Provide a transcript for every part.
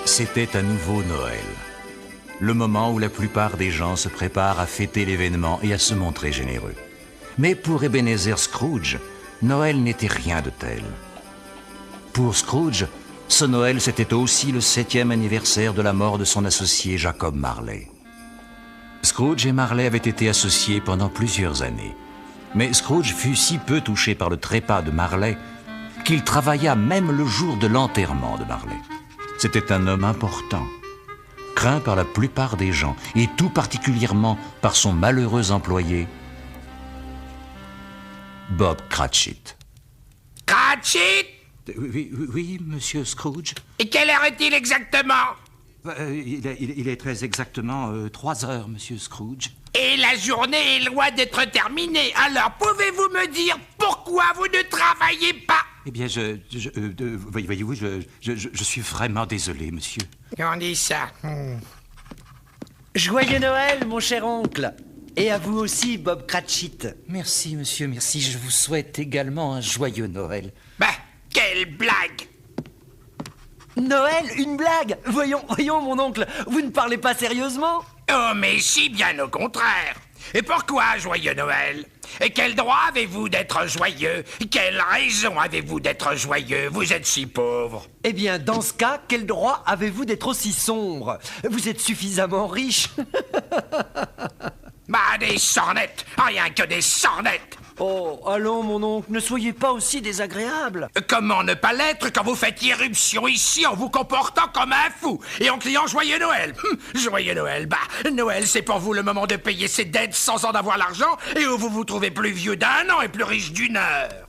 C'était à nouveau Noël. Le moment où la plupart des gens se préparent à fêter l'événement et à se montrer généreux. Mais pour Ebenezer Scrooge, Noël n'était rien de tel. Pour Scrooge, ce Noël, c'était aussi le 7e anniversaire de la mort de son associé Jacob Marley. Scrooge et Marley avaient été associés pendant plusieurs années. Mais Scrooge fut si peu touché par le trépas de Marley qu'il travailla même le jour de l'enterrement de Marley. C'était un homme important, craint par la plupart des gens, et tout particulièrement par son malheureux employé, Bob Cratchit. Cratchit? Oui, monsieur Scrooge. Et quelle heure est-il exactement? Il est très exactement 3 heures, monsieur Scrooge. Et la journée est loin d'être terminée. Alors, pouvez-vous me dire pourquoi vous ne travaillez pas? Eh bien, voyez-vous, je suis vraiment désolé, monsieur. On dit ça. Joyeux Noël, mon cher oncle. Et à vous aussi, Bob Cratchit. Merci, monsieur, merci. Je vous souhaite également un joyeux Noël. Bah, quelle blague! Noël, une blague? Voyons, mon oncle, vous ne parlez pas sérieusement? Oh, mais si, bien au contraire. Et pourquoi joyeux Noël? Et quel droit avez-vous d'être joyeux? Quelle raison avez-vous d'être joyeux? Vous êtes si pauvre. Eh bien, dans ce cas, quel droit avez-vous d'être aussi sombre? Vous êtes suffisamment riche. Bah, des sornettes, rien que des sornettes. Oh, allons, mon oncle, ne soyez pas aussi désagréable. Comment ne pas l'être quand vous faites irruption ici en vous comportant comme un fou et en criant Joyeux Noël? Joyeux Noël, bah, Noël c'est pour vous le moment de payer ses dettes sans en avoir l'argent et où vous vous trouvez plus vieux d'1 an et plus riche d'1 heure.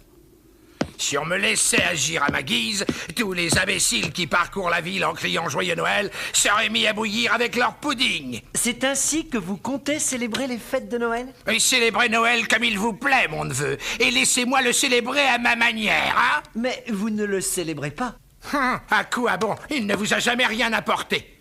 Si on me laissait agir à ma guise, tous les imbéciles qui parcourent la ville en criant Joyeux Noël seraient mis à bouillir avec leur pudding. C'est ainsi que vous comptez célébrer les fêtes de Noël? Et célébrez Noël comme il vous plaît, mon neveu, et laissez-moi le célébrer à ma manière, hein? Mais vous ne le célébrez pas. À quoi bon? Il ne vous a jamais rien apporté.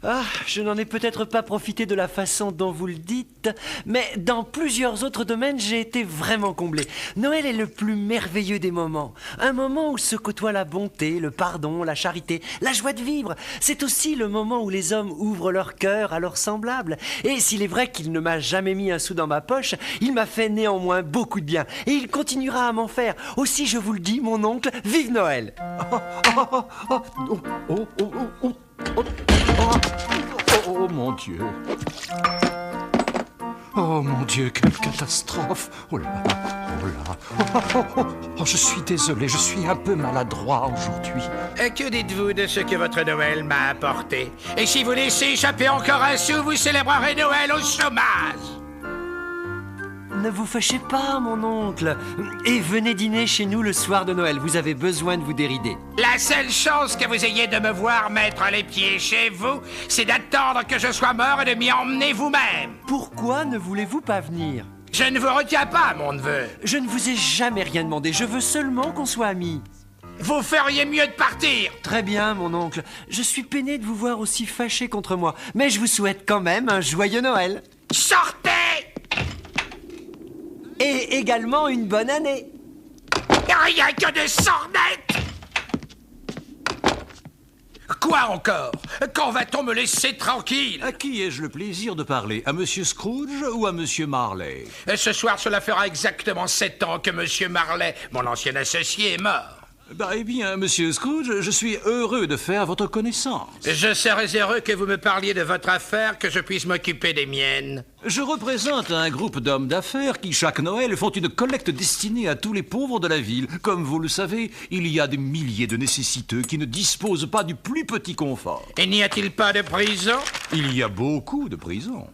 Ah, je n'en ai peut-être pas profité de la façon dont vous le dites, mais dans plusieurs autres domaines, j'ai été vraiment comblé. Noël est le plus merveilleux des moments. Un moment où se côtoient la bonté, le pardon, la charité, la joie de vivre. C'est aussi le moment où les hommes ouvrent leur cœur à leurs semblables. Et s'il est vrai qu'il ne m'a jamais mis un sou dans ma poche, il m'a fait néanmoins beaucoup de bien. Et il continuera à m'en faire. Aussi, je vous le dis, mon oncle, vive Noël! Oh mon Dieu! Oh mon Dieu, quelle catastrophe! Oh là, oh là! Oh, je suis désolé, je suis un peu maladroit aujourd'hui. Que dites-vous de ce que votre Noël m'a apporté? Et si vous laissez échapper encore un sou, vous célébrerez Noël au chômage! Ne vous fâchez pas, mon oncle. Et venez dîner chez nous le soir de Noël. Vous avez besoin de vous dérider. La seule chance que vous ayez de me voir mettre les pieds chez vous, c'est d'attendre que je sois mort et de m'y emmener vous-même. Pourquoi ne voulez-vous pas venir? Je ne vous retiens pas, mon neveu. Je ne vous ai jamais rien demandé. Je veux seulement qu'on soit amis. Vous feriez mieux de partir. Très bien, mon oncle. Je suis peiné de vous voir aussi fâché contre moi. Mais je vous souhaite quand même un joyeux Noël. Sortez! Et également une bonne année. Rien que des sornettes! Quoi encore? Quand va-t-on me laisser tranquille? À qui ai-je le plaisir de parler? À monsieur Scrooge ou à monsieur Marley? Ce soir, cela fera exactement 7 ans que monsieur Marley, mon ancien associé, est mort. Eh bien, monsieur Scrooge, je suis heureux de faire votre connaissance. Je serais heureux que vous me parliez de votre affaire, que je puisse m'occuper des miennes. Je représente un groupe d'hommes d'affaires qui, chaque Noël, font une collecte destinée à tous les pauvres de la ville. Comme vous le savez, il y a des milliers de nécessiteux qui ne disposent pas du plus petit confort. Et n'y a-t-il pas de prison? Il y a beaucoup de prisons.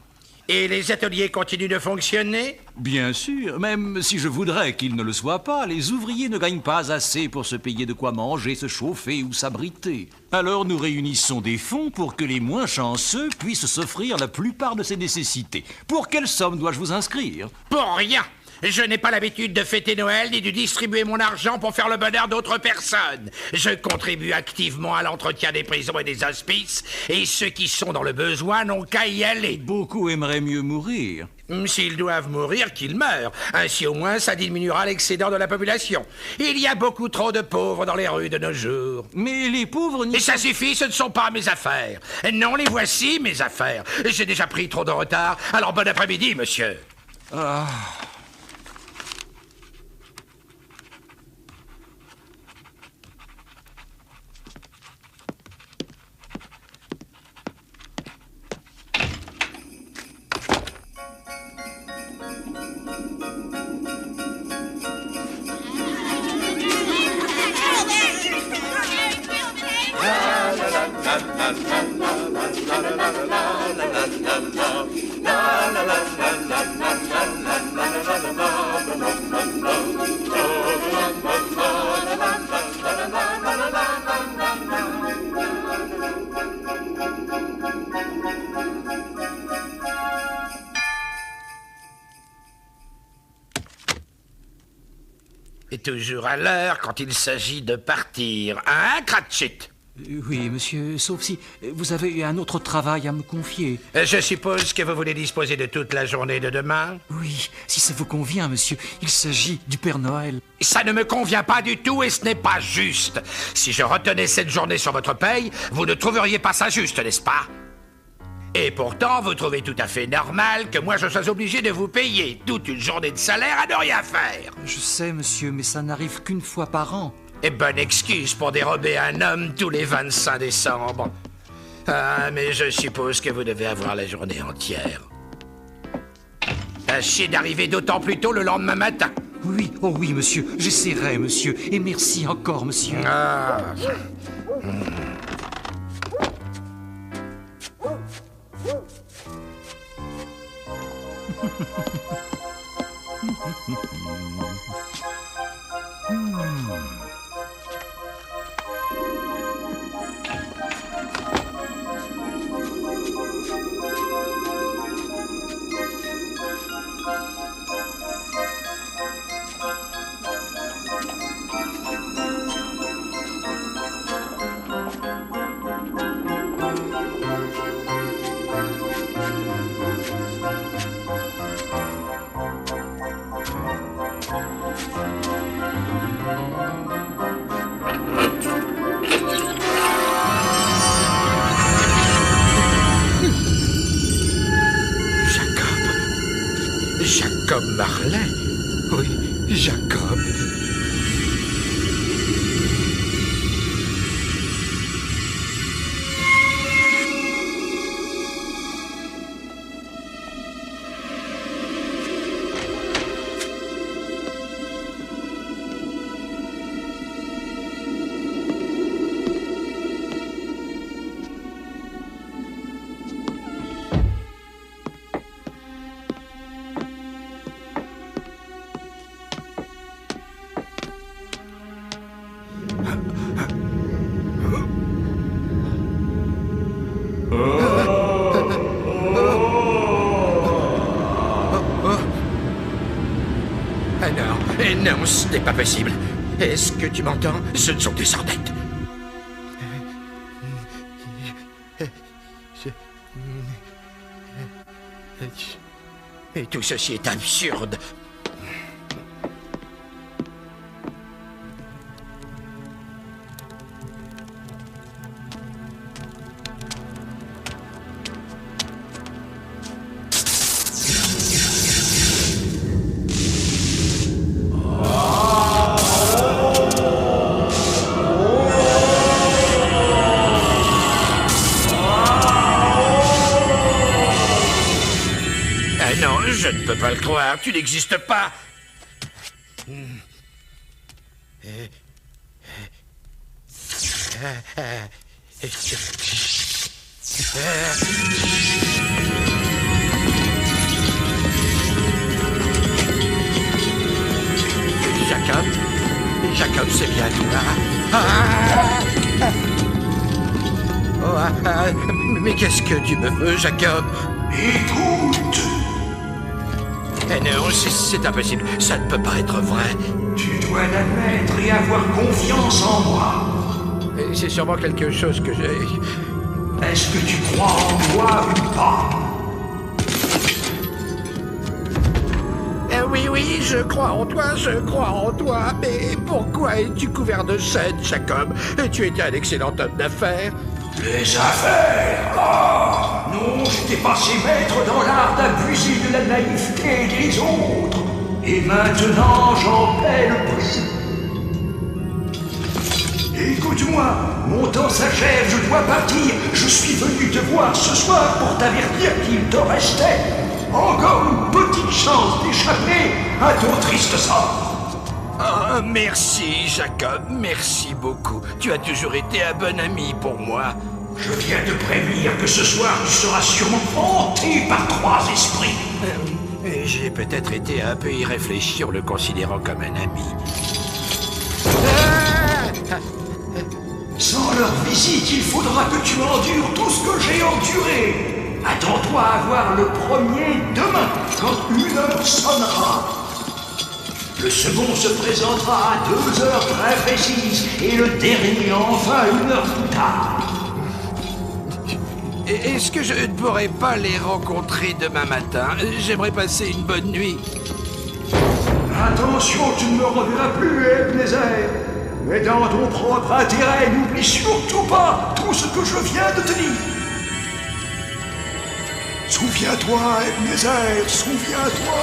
Et les ateliers continuent de fonctionner? Bien sûr, même si je voudrais qu'ils ne le soient pas, les ouvriers ne gagnent pas assez pour se payer de quoi manger, se chauffer ou s'abriter. Alors nous réunissons des fonds pour que les moins chanceux puissent s'offrir la plupart de ces nécessités. Pour quelle somme dois-je vous inscrire? Pour rien! Je n'ai pas l'habitude de fêter Noël ni de distribuer mon argent pour faire le bonheur d'autres personnes. Je contribue activement à l'entretien des prisons et des hospices, et ceux qui sont dans le besoin n'ont qu'à y aller. Beaucoup aimeraient mieux mourir. S'ils doivent mourir, qu'ils meurent. Ainsi au moins ça diminuera l'excédent de la population. Il y a beaucoup trop de pauvres dans les rues de nos jours. Mais les pauvres n'y Et ça suffit, ce ne sont pas mes affaires. Non, les voici, mes affaires. J'ai déjà pris trop de retard, alors bon après-midi, monsieur. Ah. Et toujours à l'heure quand il s'agit de partir, hein, Cratchit? Oui, monsieur, sauf si vous avez un autre travail à me confier. Je suppose que vous voulez disposer de toute la journée de demain? Oui, si ça vous convient, monsieur, il s'agit du Père Noël. Ça ne me convient pas du tout et ce n'est pas juste. Si je retenais cette journée sur votre paye, vous ne trouveriez pas ça juste, n'est-ce pas? Et pourtant, vous trouvez tout à fait normal que moi je sois obligé de vous payer toute une journée de salaire à ne rien faire. Je sais, monsieur, mais ça n'arrive qu'une fois par an. Et bonne excuse pour dérober un homme tous les 25 décembre. Ah, mais je suppose que vous devez avoir la journée entière. Tâchez d'arriver d'autant plus tôt le lendemain matin. Oui, oh oui, monsieur, j'essaierai, monsieur, et merci encore, monsieur. Ah. Jacob Marley? Oui, Jacob. Non, ce n'est pas possible. Est-ce que tu m'entends? Ce ne sont que des sornettes. Et tout ceci est absurde. Non, je ne peux pas le croire. Tu n'existes pas. Jacob? Jacob, c'est bien toi. Mais qu'est-ce que tu me veux, Jacob? Écoute. Non, c'est impossible. Ça ne peut pas être vrai. Tu dois l'admettre et avoir confiance en moi. C'est sûrement quelque chose que j'ai... Est-ce que tu crois en moi ou pas? Oui, je crois en toi, mais pourquoi es-tu couvert de chaînes, Jacob? Tu étais un excellent homme d'affaires. Les affaires? Ah, non, j'étais passé maître dans l'art d'abuser de la naïveté des autres. Et maintenant, j'en paie le prix. Écoute-moi, mon temps s'achève, je dois partir. Je suis venu te voir ce soir pour t'avertir qu'il te restait encore une petite chance d'échapper à ton triste sort. Oh, merci, Jacob, merci beaucoup. Tu as toujours été un bon ami pour moi. Je viens te prévenir que ce soir, tu seras sûrement hanté par 3 esprits. J'ai peut-être été un peu irréfléchi en le considérant comme un ami. Sans leur visite, il faudra que tu endures tout ce que j'ai enduré. Attends-toi à voir le premier demain, quand 1 heure sonnera. Le second se présentera à 2 heures très précises, et le dernier enfin 1 heure plus tard. Est-ce que je ne pourrais pas les rencontrer demain matin? J'aimerais passer une bonne nuit. Attention, tu ne me reverras plus, Ebenezer. Mais dans ton propre intérêt, n'oublie surtout pas tout ce que je viens de te dire. Souviens-toi, Ebenezer, souviens-toi.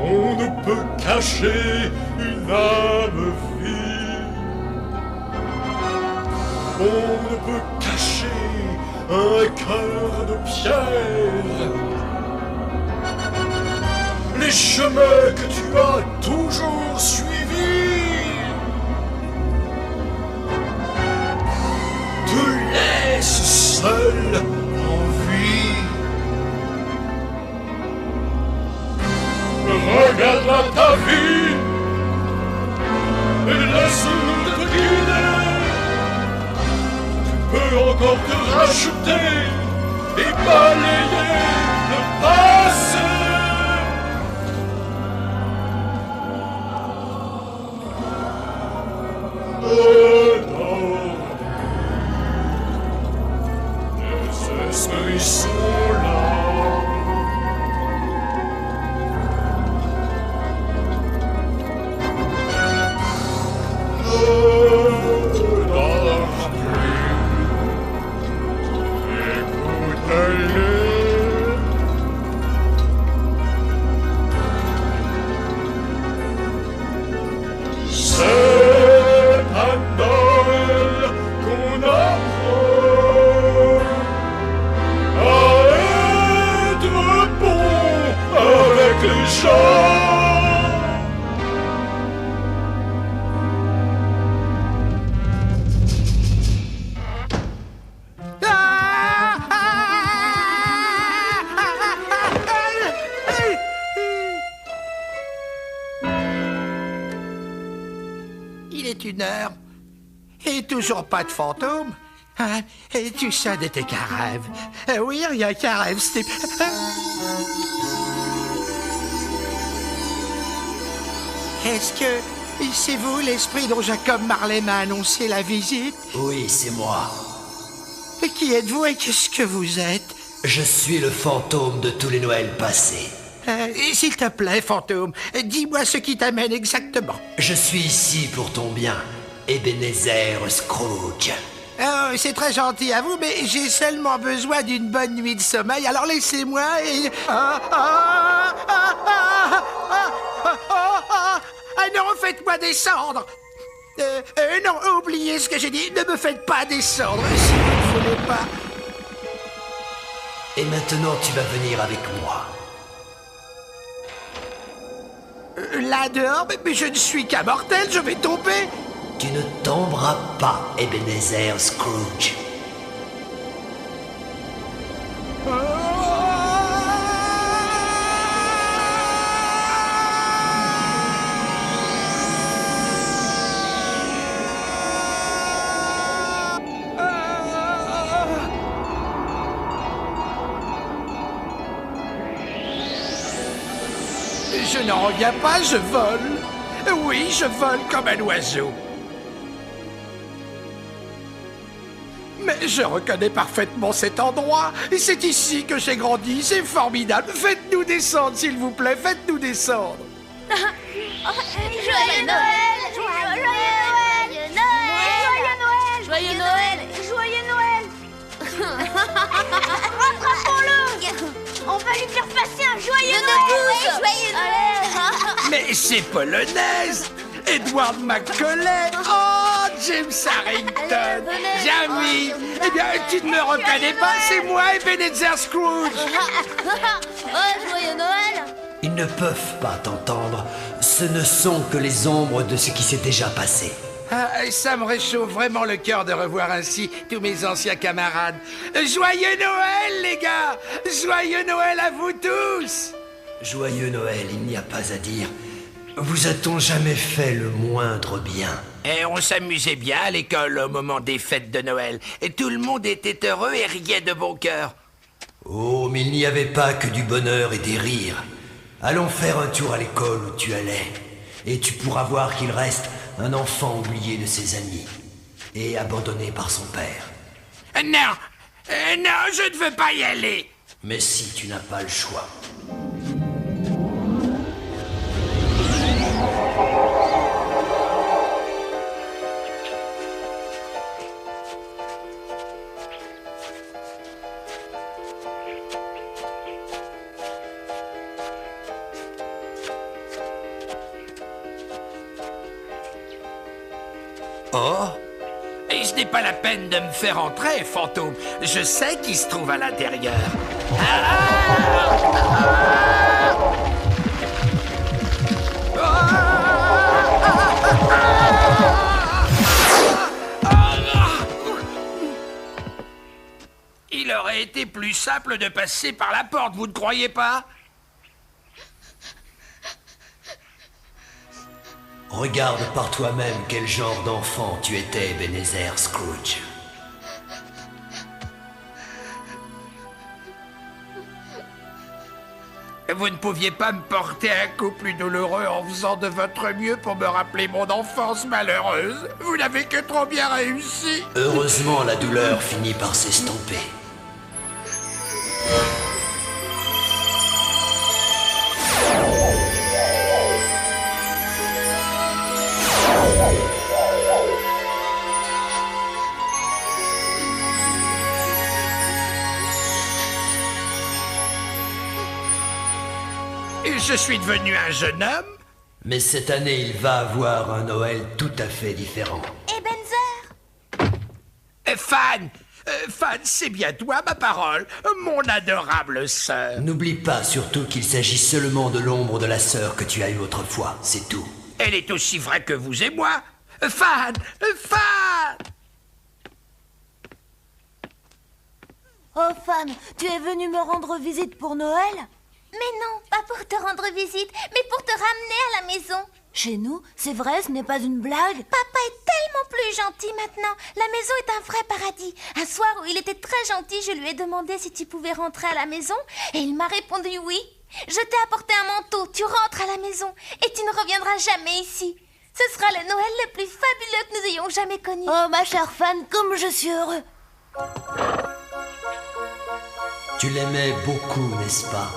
On ne peut cacher une âme vive. On ne peut cacher un cœur de pierre. Les chemins que tu as toujours suivis te laissent seul en vie. Regarde-la ta vie et laisse-nous te guider. Tu peux encore te racheter et balayer le passé. Les esprits sont là. Il est 1 heure. Et toujours pas de fantôme. Hein? Et tout ça n'était qu'un rêve. Oui, rien qu'un rêve, c'était... Est-ce que c'est vous, l'esprit dont Jacob Marley m'a annoncé la visite? Oui, c'est moi. Et qui êtes-vous et qu'est-ce que vous êtes? Je suis le fantôme de tous les Noëls passés. S'il te plaît, fantôme, dis-moi ce qui t'amène exactement. Je suis ici pour ton bien, Ebenezer Scrooge. C'est très gentil à vous, mais j'ai seulement besoin d'une bonne nuit de sommeil, alors laissez-moi et... Ah non, faites-moi descendre. Non, oubliez ce que j'ai dit, ne me faites pas descendre, si vous ne voulez pas. Et maintenant, tu vas venir avec moi. Là dehors, mais je ne suis qu'un mortel, je vais tomber. Tu ne tomberas pas, Ebenezer Scrooge. Je n'en reviens pas, je vole. Oui, je vole comme un oiseau. Mais je reconnais parfaitement cet endroit. Et c'est ici que j'ai grandi, c'est formidable. Faites-nous descendre, s'il vous plaît, faites-nous descendre. Joyeux Noël! Joyeux Noël! Joyeux Noël! Joyeux Noël! Rattrapons-le! On va lui faire passer un joyeux Noël! Joyeux Noël! Mais c'est polonaise! Edward Macaulay! Oh, James Harrington! Jamie! Eh bien, tu ne me reconnais pas, c'est moi, Ebenezer Scrooge! Oh, joyeux Noël! Ils ne peuvent pas t'entendre. Ce ne sont que les ombres de ce qui s'est déjà passé. Ah, ça me réchauffe vraiment le cœur de revoir ainsi tous mes anciens camarades. Joyeux Noël, les gars! Joyeux Noël à vous tous! Joyeux Noël, il n'y a pas à dire. Vous a-t-on jamais fait le moindre bien? Et on s'amusait bien à l'école au moment des fêtes de Noël. Et tout le monde était heureux et riait de bon cœur. Oh, mais il n'y avait pas que du bonheur et des rires. Allons faire un tour à l'école où tu allais. Et tu pourras voir qu'il reste un enfant oublié de ses amis. Et abandonné par son père. Non, je ne veux pas y aller. Mais si tu n'as pas le choix. Oh! Et ce n'est pas la peine de me faire entrer, fantôme. Je sais qui se trouve à l'intérieur. Il aurait été plus simple de passer par la porte, vous ne croyez pas? Regarde par toi-même quel genre d'enfant tu étais, Ebenezer Scrooge. Vous ne pouviez pas me porter un coup plus douloureux en faisant de votre mieux pour me rappeler mon enfance malheureuse. Vous n'avez que trop bien réussi. Heureusement, la douleur finit par s'estomper. Et je suis devenu un jeune homme. Mais cette année, il va avoir un Noël tout à fait différent. Ebenezer! Fan, c'est bien toi, ma parole, mon adorable sœur. N'oublie pas surtout qu'il s'agit seulement de l'ombre de la sœur que tu as eue autrefois, c'est tout. Elle est aussi vraie que vous et moi. Fan! Oh, Fan, tu es venue me rendre visite pour Noël? Mais non, pas pour te rendre visite, mais pour te ramener à la maison. Chez nous, c'est vrai, ce n'est pas une blague. Papa est tellement plus gentil maintenant. La maison est un vrai paradis. Un soir où il était très gentil, je lui ai demandé si tu pouvais rentrer à la maison et il m'a répondu oui. Je t'ai apporté un manteau, tu rentres à la maison et tu ne reviendras jamais ici. Ce sera le Noël le plus fabuleux que nous ayons jamais connu. Oh, ma chère Fan, comme je suis heureux. Tu l'aimais beaucoup, n'est-ce pas?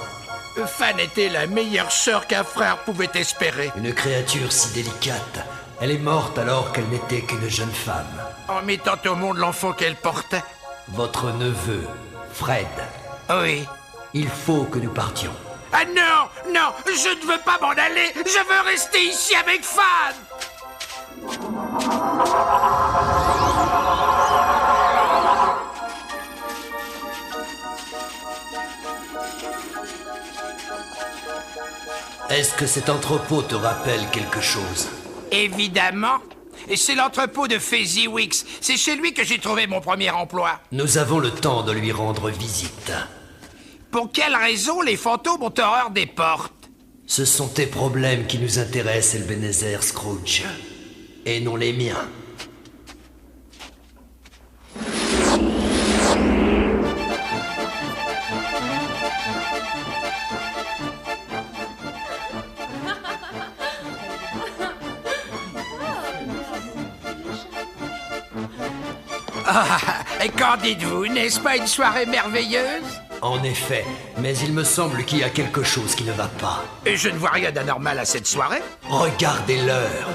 Fan était la meilleure sœur qu'un frère pouvait espérer. Une créature si délicate. Elle est morte alors qu'elle n'était qu'une jeune femme. En mettant au monde l'enfant qu'elle portait. Votre neveu, Fred. Oui. Il faut que nous partions. Ah non, non, je ne veux pas m'en aller. Je veux rester ici avec Fan. Est-ce que cet entrepôt te rappelle quelque chose? Évidemment. Et c'est l'entrepôt de Fezziwix. C'est chez lui que j'ai trouvé mon premier emploi. Nous avons le temps de lui rendre visite. Pour quelle raison les fantômes ont horreur des portes? Ce sont tes problèmes qui nous intéressent, Ebenezer Scrooge. Et non les miens. Ah, qu'en dites-vous? N'est-ce pas une soirée merveilleuse? En effet, mais il me semble qu'il y a quelque chose qui ne va pas. Et je ne vois rien d'anormal à cette soirée. Regardez l'heure.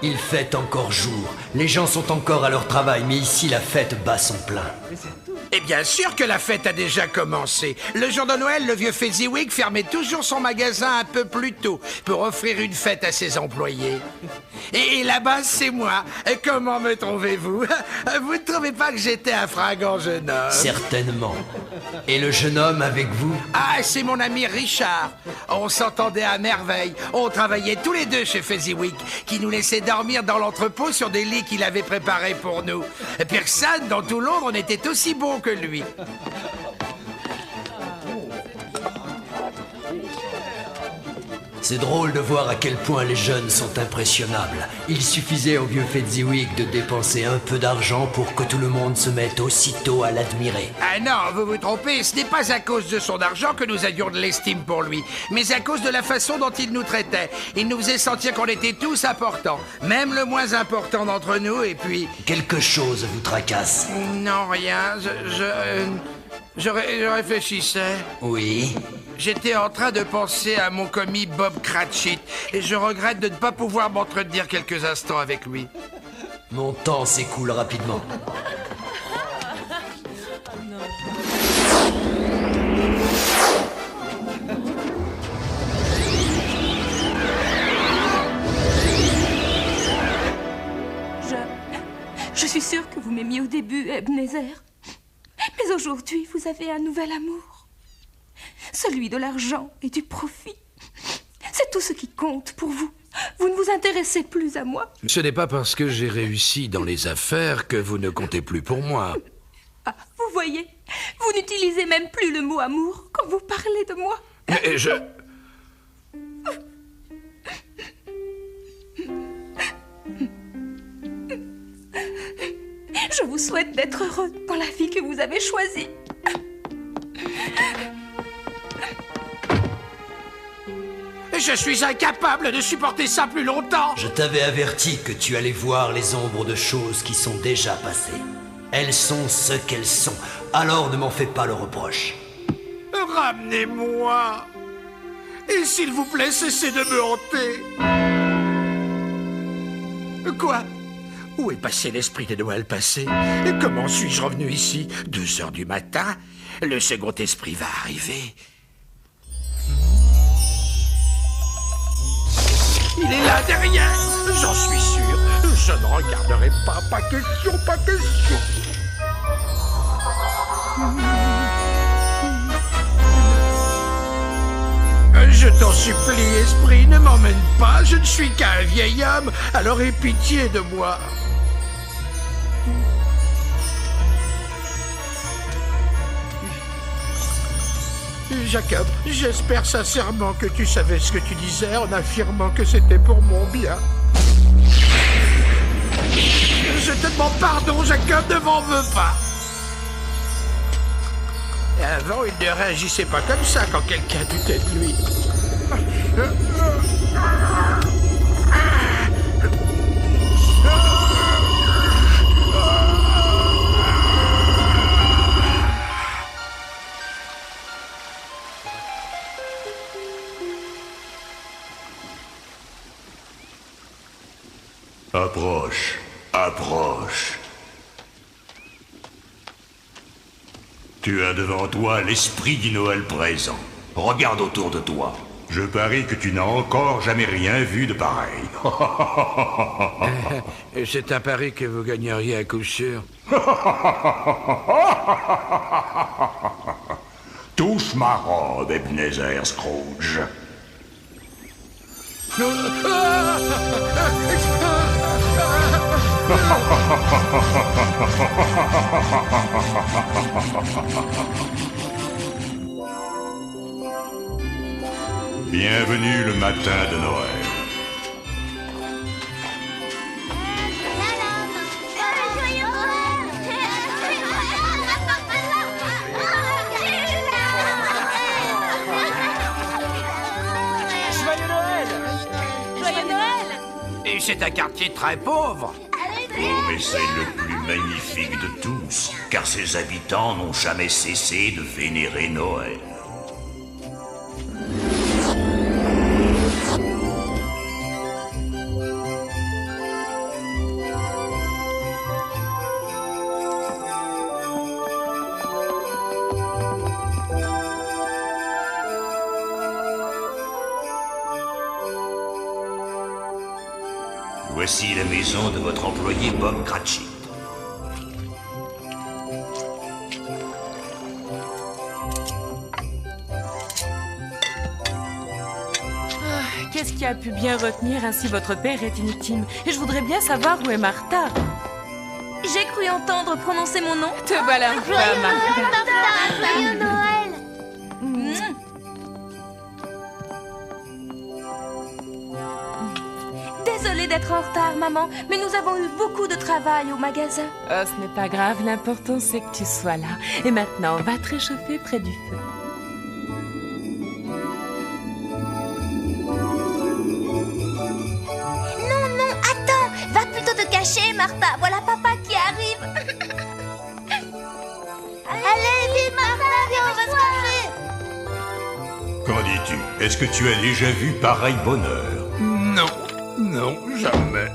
Il fait encore jour. Les gens sont encore à leur travail, mais ici la fête bat son plein. Et bien sûr que la fête a déjà commencé. Le jour de Noël, le vieux Fezziwig fermait toujours son magasin un peu plus tôt pour offrir une fête à ses employés. Et là-bas, c'est moi. Et comment me trouvez-vous? Vous ne trouvez pas que j'étais un fringant jeune homme? Certainement. Et le jeune homme avec vous? Ah, c'est mon ami Richard. On s'entendait à merveille. On travaillait tous les deux chez Fezziwig, qui nous laissait dormir dans l'entrepôt sur des lits qu'il avait préparés pour nous. Personne dans tout Londres n'était aussi bon que lui. C'est drôle de voir à quel point les jeunes sont impressionnables. Il suffisait au vieux Fezziwig de dépenser un peu d'argent pour que tout le monde se mette aussitôt à l'admirer. Ah non, vous vous trompez, ce n'est pas à cause de son argent que nous avions de l'estime pour lui, mais à cause de la façon dont il nous traitait. Il nous faisait sentir qu'on était tous importants, même le moins important d'entre nous, et puis... Quelque chose vous tracasse? Non, rien, je réfléchissais. Oui. J'étais en train de penser à mon commis Bob Cratchit, et je regrette de ne pas pouvoir m'entretenir quelques instants avec lui. Mon temps s'écoule rapidement. Je suis sûre que vous m'aimiez au début, Ebenezer. Mais aujourd'hui, vous avez un nouvel amour. Celui de l'argent et du profit. C'est tout ce qui compte pour vous. Vous ne vous intéressez plus à moi. Ce n'est pas parce que j'ai réussi dans les affaires que vous ne comptez plus pour moi. Ah, vous voyez, vous n'utilisez même plus le mot amour quand vous parlez de moi. Mais je... Je vous souhaite d'être heureux dans la vie que vous avez choisie. Je suis incapable de supporter ça plus longtemps. Je t'avais averti que tu allais voir les ombres de choses qui sont déjà passées. Elles sont ce qu'elles sont, alors ne m'en fais pas le reproche. Ramenez-moi. Et s'il vous plaît, cessez de me hanter. Quoi? Où est passé l'esprit des Noëls passés? Et comment suis-je revenu ici? 2 heures du matin? Le second esprit va arriver. Il est là derrière, j'en suis sûr. Je ne regarderai pas, pas question, pas question. Je t'en supplie, esprit, ne m'emmène pas. Je ne suis qu'un vieil homme, alors aie pitié de moi. Jacob, j'espère sincèrement que tu savais ce que tu disais en affirmant que c'était pour mon bien. Je te demande pardon, Jacob, ne m'en veux pas. Et avant, il ne réagissait pas comme ça quand quelqu'un doutait de lui. Approche, approche. Tu as devant toi l'esprit du Noël présent. Regarde autour de toi. Je parie que tu n'as encore jamais rien vu de pareil. Et c'est un pari que vous gagneriez à coup sûr. Touche ma robe, Ebenezer Scrooge. Bienvenue le matin de Noël. Joyeux Noël! Joyeux Noël! Et c'est un quartier très pauvre. Oh, mais c'est le plus magnifique de tous, car ses habitants n'ont jamais cessé de vénérer Noël. Voici la maison de votre employé Bob Cratchit. Qu'est-ce qui a pu bien retenir ainsi votre père est inutile? Et je voudrais bien savoir où est Martha. J'ai cru entendre prononcer mon nom. Te voilà enfin, Martha. Joyeux Noël! Désolée d'être en retard, maman, mais nous avons eu beaucoup de travail au magasin. Oh, ce n'est pas grave, l'important c'est que tu sois là. Et maintenant, va te réchauffer près du feu. Non, attends! Va plutôt te cacher, Martha. Voilà papa qui arrive. Allez, vite, Martha, viens, on va se cacher. Qu'en dis-tu? Est-ce que tu as déjà vu pareil bonheur? Non, non, jamais.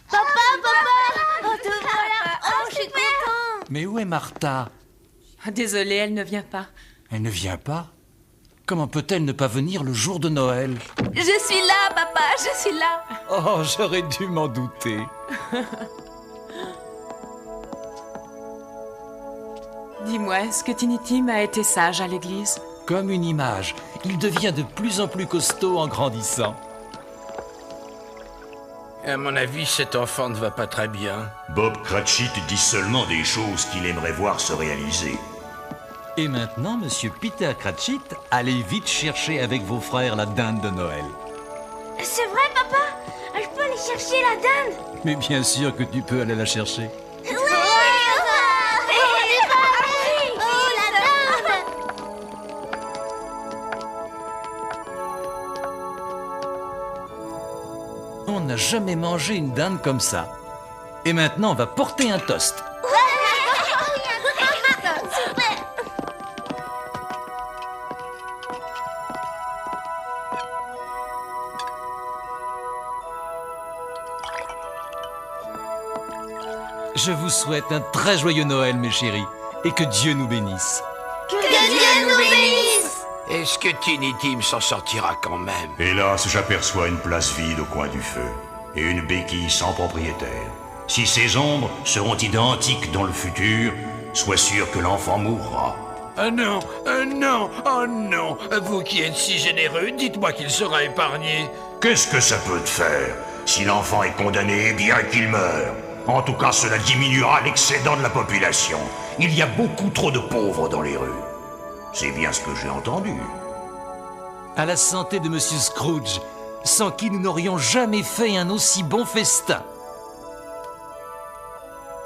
Papa! Oh, te voilà! Oh, je suis content! Mais où est Martha? Ah, désolée, elle ne vient pas. Elle ne vient pas? Comment peut-elle ne pas venir le jour de Noël? Je suis là, papa, je suis là. Oh, j'aurais dû m'en douter. Dis-moi, est-ce que Tiny Tim a été sage à l'église? Comme une image, il devient de plus en plus costaud en grandissant. À mon avis, cet enfant ne va pas très bien. Bob Cratchit dit seulement des choses qu'il aimerait voir se réaliser. Et maintenant, monsieur Peter Cratchit, allez vite chercher avec vos frères la dinde de Noël. C'est vrai, papa? Je peux aller chercher la dinde? Mais bien sûr que tu peux aller la chercher. Oui! On est parti! Oh, la dinde! On n'a jamais mangé une dinde comme ça. Et maintenant, on va porter un toast. Super! Je vous souhaite un très joyeux Noël, mes chéris, et que Dieu nous bénisse. Que Dieu nous bénisse! Est-ce que Tiny Tim s'en sortira quand même? Hélas, j'aperçois une place vide au coin du feu, et une béquille sans propriétaire. Si ces ombres seront identiques dans le futur, sois sûr que l'enfant mourra. Ah non, oh non. Vous qui êtes si généreux, dites-moi qu'il sera épargné. Qu'est-ce que ça peut te faire? Si l'enfant est condamné, bien qu'il meure. En tout cas, cela diminuera l'excédent de la population. Il y a beaucoup trop de pauvres dans les rues. C'est bien ce que j'ai entendu. À la santé de monsieur Scrooge, sans qui nous n'aurions jamais fait un aussi bon festin.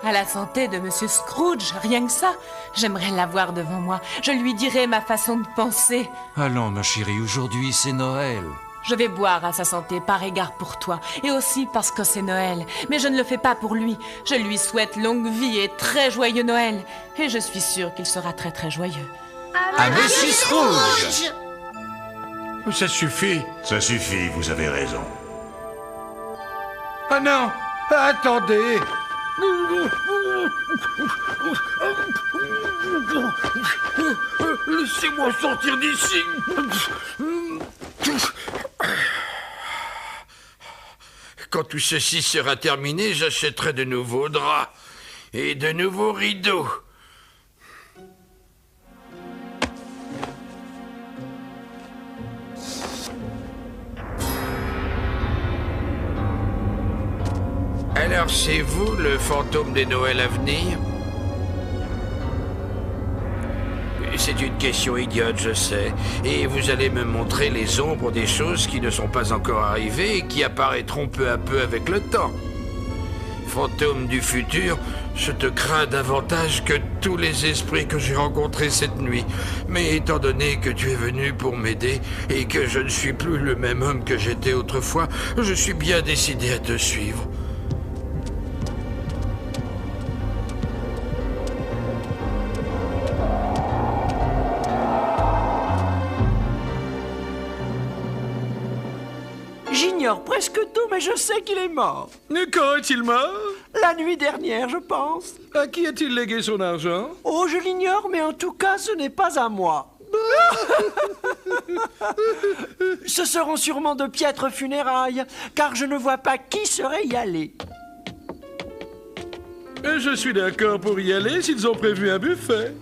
À la santé de Monsieur Scrooge, rien que ça. J'aimerais l'avoir devant moi. Je lui dirai ma façon de penser. Allons, ma chérie, aujourd'hui c'est Noël. Je vais boire à sa santé par égard pour toi, et aussi parce que c'est Noël. Mais je ne le fais pas pour lui. Je lui souhaite longue vie et très joyeux Noël. Et je suis sûre qu'il sera très très joyeux. À monsieur Scrooge! Ça suffit. Ça suffit, vous avez raison. Ah non, attendez. Laissez-moi sortir d'ici. Quand tout ceci sera terminé, j'achèterai de nouveaux draps et de nouveaux rideaux. Alors c'est vous, le fantôme des Noëls à venir? C'est une question idiote, je sais. Et vous allez me montrer les ombres des choses qui ne sont pas encore arrivées et qui apparaîtront peu à peu avec le temps. Fantôme du futur, je te crains davantage que tous les esprits que j'ai rencontrés cette nuit. Mais étant donné que tu es venu pour m'aider et que je ne suis plus le même homme que j'étais autrefois, je suis bien décidé à te suivre. J'ignore presque tout, mais je sais qu'il est mort. Et quand est-il mort? La nuit dernière, je pense. À qui a-t-il légué son argent? Oh, je l'ignore, mais en tout cas, ce n'est pas à moi. Ce seront sûrement de piètres funérailles, car je ne vois pas qui saurait y aller. Je suis d'accord pour y aller s'ils ont prévu un buffet.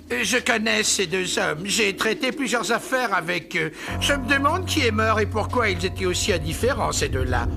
Je connais ces deux hommes. J'ai traité plusieurs affaires avec eux. Je me demande qui est mort et pourquoi ils étaient aussi indifférents, ces deux-là.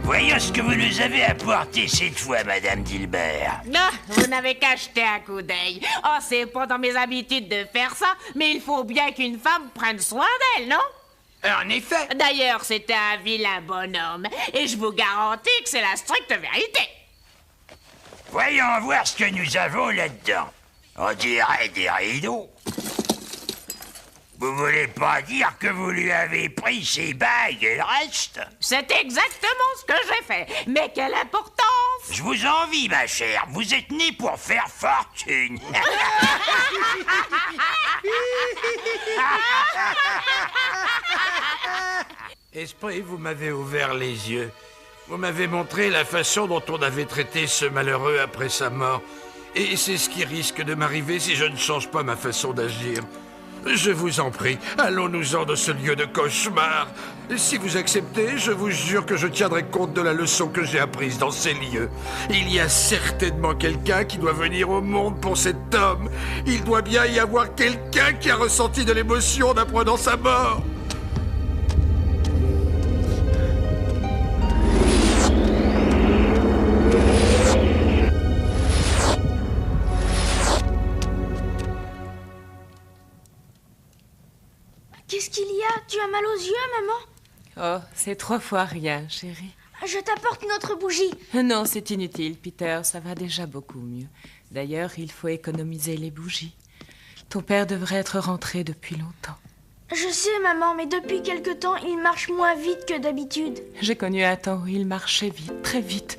Voyons ce que vous nous avez apporté cette fois, Madame Dilbert. Non, vous n'avez qu'à jeter un coup d'œil. Oh, c'est pas dans mes habitudes de faire ça, mais il faut bien qu'une femme prenne soin d'elle, non? En effet. D'ailleurs, c'était un vilain bonhomme, et je vous garantis que c'est la stricte vérité. Voyons voir ce que nous avons là-dedans. On dirait des rideaux. Vous voulez pas dire que vous lui avez pris ses bagues et le reste? C'est exactement ce que j'ai fait. Mais quelle importance! Je vous envie, ma chère. Vous êtes née pour faire fortune. Esprit, vous m'avez ouvert les yeux. Vous m'avez montré la façon dont on avait traité ce malheureux après sa mort. Et c'est ce qui risque de m'arriver si je ne change pas ma façon d'agir. Je vous en prie, allons-nous-en de ce lieu de cauchemar. Si vous acceptez, je vous jure que je tiendrai compte de la leçon que j'ai apprise dans ces lieux. Il y a certainement quelqu'un qui doit venir au monde pour cet homme. Il doit bien y avoir quelqu'un qui a ressenti de l'émotion en apprenant sa mort. Qu'est-ce qu'il y a? Tu as mal aux yeux, maman? Oh, c'est 3 fois rien, chérie. Je t'apporte une autre bougie. Non, c'est inutile, Peter, ça va déjà beaucoup mieux. D'ailleurs, il faut économiser les bougies. Ton père devrait être rentré depuis longtemps. Je sais, maman, mais depuis quelque temps, il marche moins vite que d'habitude. J'ai connu un temps où il marchait vite, très vite.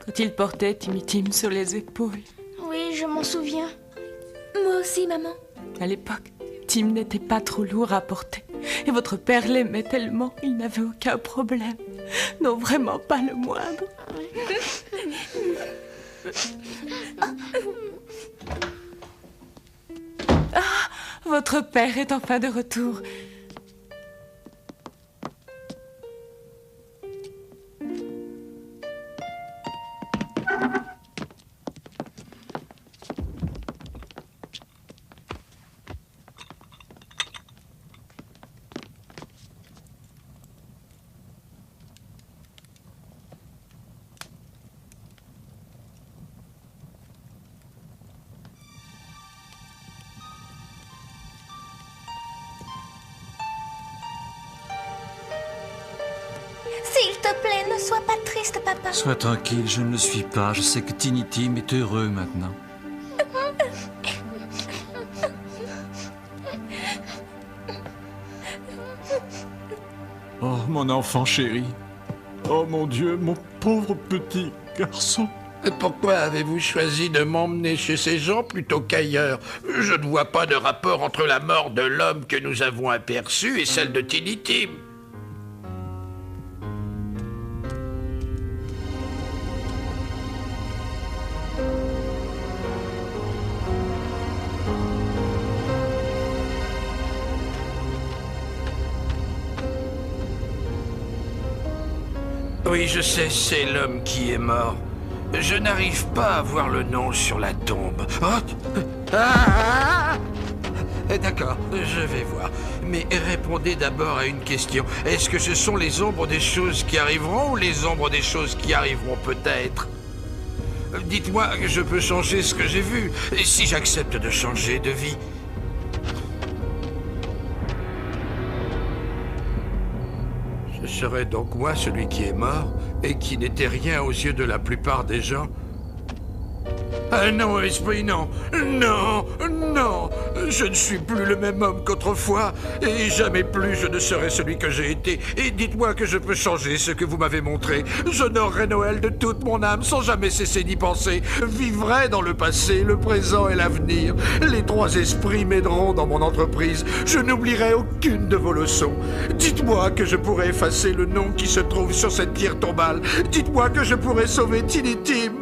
Quand il portait Timmy Tim sur les épaules. Oui, je m'en souviens. Moi aussi, maman. À l'époque, Tim n'était pas trop lourd à porter. Et votre père l'aimait tellement, il n'avait aucun problème. Non, vraiment pas le moindre. Ah, votre père est enfin de retour. S'il te plaît, ne sois pas triste, papa. Sois tranquille, je ne le suis pas. Je sais que Tiny Tim est heureux maintenant. Oh, mon enfant chéri. Oh, mon Dieu, mon pauvre petit garçon. Pourquoi avez-vous choisi de m'emmener chez ces gens plutôt qu'ailleurs? Je ne vois pas de rapport entre la mort de l'homme que nous avons aperçu et celle de Tiny Tim. Oui, je sais, c'est l'homme qui est mort. Je n'arrive pas à voir le nom sur la tombe. D'accord, je vais voir. Mais répondez d'abord à une question. Est-ce que ce sont les ombres des choses qui arriveront ou les ombres des choses qui arriveront peut-être? Dites-moi que je peux changer ce que j'ai vu, si j'accepte de changer de vie. Ce serait donc moi celui qui est mort et qui n'était rien aux yeux de la plupart des gens. Ah non, esprit, non. Non, non. Je ne suis plus le même homme qu'autrefois. Et jamais plus je ne serai celui que j'ai été. Et dites-moi que je peux changer ce que vous m'avez montré. J'honorerai Noël de toute mon âme sans jamais cesser d'y penser. Vivrai dans le passé, le présent et l'avenir. Les trois esprits m'aideront dans mon entreprise. Je n'oublierai aucune de vos leçons. Dites-moi que je pourrai effacer le nom qui se trouve sur cette pierre tombale. Dites-moi que je pourrai sauver Tiny Tim.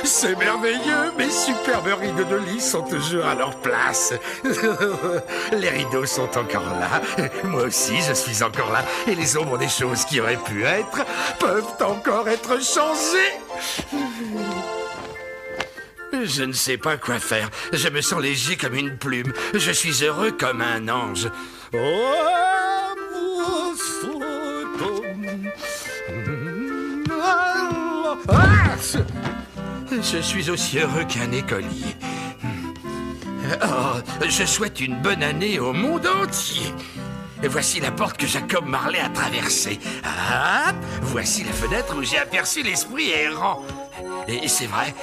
C'est merveilleux, mes superbes rideaux de lit sont toujours à leur place. Les rideaux sont encore là. Moi aussi, je suis encore là. Et les ombres des choses qui auraient pu être peuvent encore être changées. Je ne sais pas quoi faire. Je me sens léger comme une plume. Je suis heureux comme un ange. Je suis aussi heureux qu'un écolier. Oh, je souhaite une bonne année au monde entier. Voici la porte que Jacob Marley a traversée. Ah, voici la fenêtre où j'ai aperçu l'esprit errant. Et c'est vrai,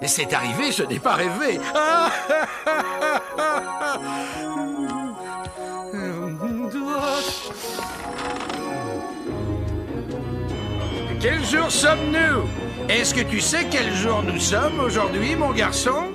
c'est arrivé, je n'ai pas rêvé. Quel jour sommes-nous? Est-ce que tu sais quel jour nous sommes aujourd'hui, mon garçon?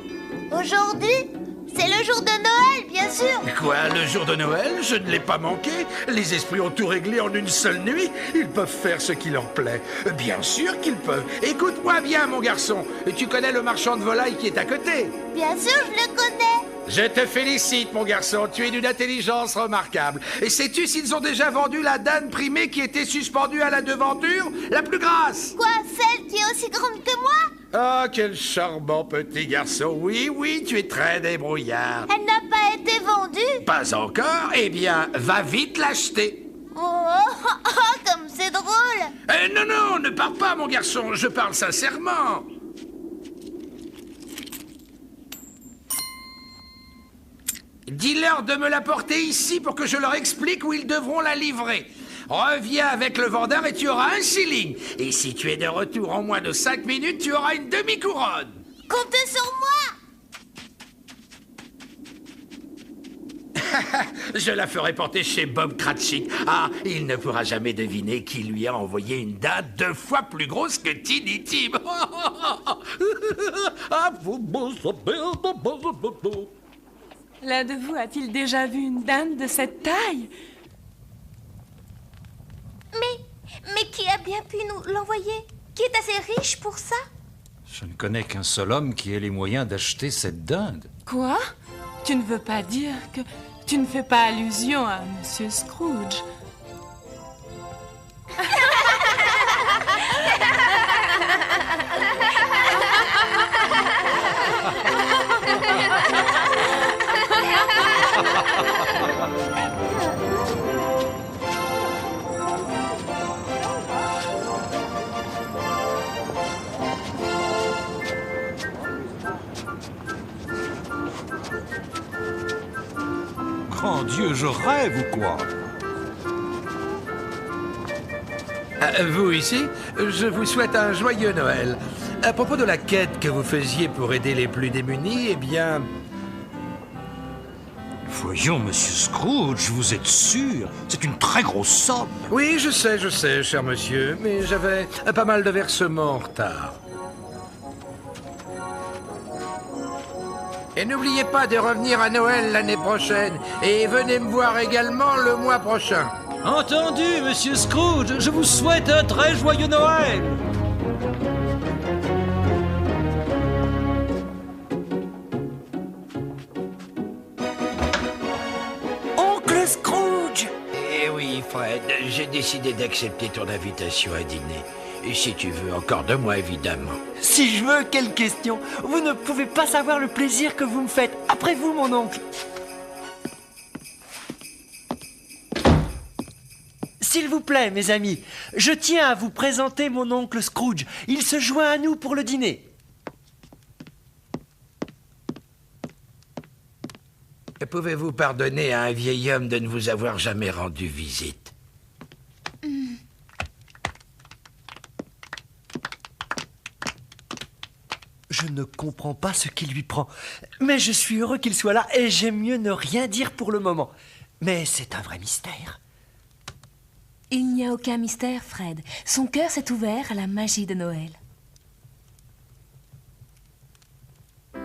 Aujourd'hui? C'est le jour de Noël, bien sûr. Quoi, le jour de Noël? Je ne l'ai pas manqué. Les esprits ont tout réglé en une seule nuit. Ils peuvent faire ce qui leur plaît. Bien sûr qu'ils peuvent. Écoute-moi bien, mon garçon. Tu connais le marchand de volailles qui est à côté? Bien sûr, je le connais. Je te félicite, mon garçon. Tu es d'une intelligence remarquable. Et sais-tu s'ils ont déjà vendu la dinde primée qui était suspendue à la devanture? La plus grasse. Quoi, celle qui est aussi grande que moi? Ah, quel charmant petit garçon. Oui, oui, tu es très débrouillard. Elle n'a pas été vendue? Pas encore? Eh bien, va vite l'acheter. Comme c'est drôle. Non, non, ne pars pas, mon garçon. Je parle sincèrement. Dis-leur de me la porter ici pour que je leur explique où ils devront la livrer. Reviens avec le vendeur et tu auras un shilling. Et si tu es de retour en moins de 5 minutes, tu auras une demi-couronne. Comptez sur moi. Je la ferai porter chez Bob Cratchit. Ah, il ne pourra jamais deviner qui lui a envoyé une dinde 2 fois plus grosse que Tiny Tim. L'un de vous a-t-il déjà vu une dinde de cette taille? Mais qui a bien pu nous l'envoyer? Qui est assez riche pour ça? Je ne connais qu'un seul homme qui ait les moyens d'acheter cette dinde. Quoi? Tu ne veux pas dire que tu ne fais pas allusion à Monsieur Scrooge? Grand Dieu, je rêve ou quoi? Vous ici, je vous souhaite un joyeux Noël. À propos de la quête que vous faisiez pour aider les plus démunis, eh bien... Voyons, monsieur Scrooge, vous êtes sûr? C'est une très grosse somme. Oui, je sais, cher monsieur, mais j'avais pas mal de versements en retard. Et n'oubliez pas de revenir à Noël l'année prochaine, et venez me voir également le mois prochain. Entendu, monsieur Scrooge, je vous souhaite un très joyeux Noël. Oncle Scrooge! Eh oui, Fred, j'ai décidé d'accepter ton invitation à dîner. Et si tu veux, encore de moi, évidemment. Si je veux, quelle question! Vous ne pouvez pas savoir le plaisir que vous me faites. Après vous, mon oncle. S'il vous plaît, mes amis, je tiens à vous présenter mon oncle Scrooge. Il se joint à nous pour le dîner. Pouvez-vous pardonner à un vieil homme de ne vous avoir jamais rendu visite? Je ne comprends pas ce qui lui prend. Mais je suis heureux qu'il soit là et j'aime mieux ne rien dire pour le moment. Mais c'est un vrai mystère. Il n'y a aucun mystère, Fred. Son cœur s'est ouvert à la magie de Noël. Mmh.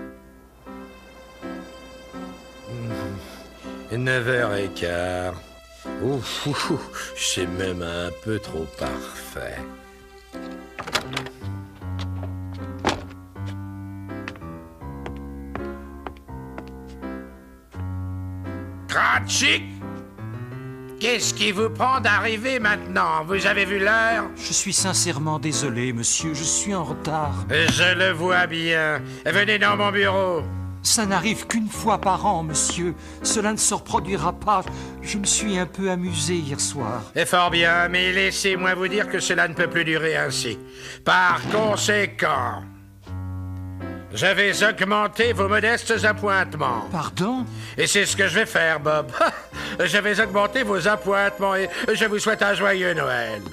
9h15. Ouf, c'est même un peu trop parfait. Cratchit! Qu'est-ce qui vous prend d'arriver maintenant? Vous avez vu l'heure? Je suis sincèrement désolé, monsieur, je suis en retard. Je le vois bien. Venez dans mon bureau. Ça n'arrive qu'une fois par an, monsieur. Cela ne se reproduira pas. Je me suis un peu amusé hier soir. Et fort bien, mais laissez-moi vous dire que cela ne peut plus durer ainsi. Par conséquent, je vais augmenter vos modestes appointements. Pardon? Et c'est ce que je vais faire, Bob. Je vais augmenter vos appointements et je vous souhaite un joyeux Noël.